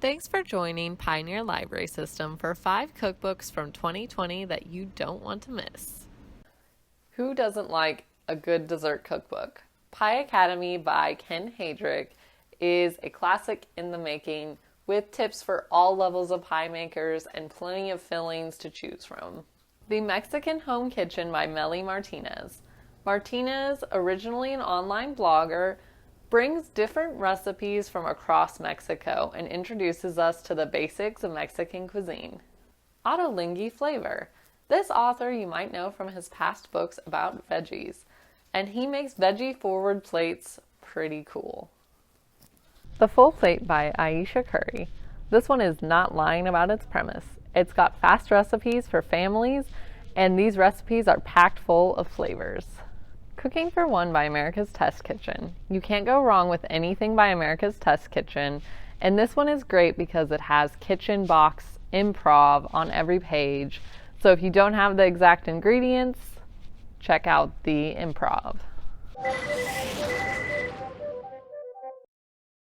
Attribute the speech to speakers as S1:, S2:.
S1: Thanks for joining Pioneer Library System for 5 cookbooks from 2020 that you don't want to miss. Who doesn't like a good dessert cookbook? Pie Academy by Ken Heydrich is a classic in the making with tips for all levels of pie makers and plenty of fillings to choose from. The Mexican Home Kitchen by Meli Martinez. Martinez, originally an online blogger, brings different recipes from across Mexico and introduces us to the basics of Mexican cuisine. Ottolenghi Flavor. This author you might know from his past books about veggies, and he makes veggie-forward plates pretty cool. The Full Plate by Aisha Curry. This one is not lying about its premise. It's got fast recipes for families, and these recipes are packed full of flavors. Cooking for One by America's Test Kitchen. You can't go wrong with anything by America's Test Kitchen, and this one is great because it has kitchen box improv on every page. So if you don't have the exact ingredients, check out the improv.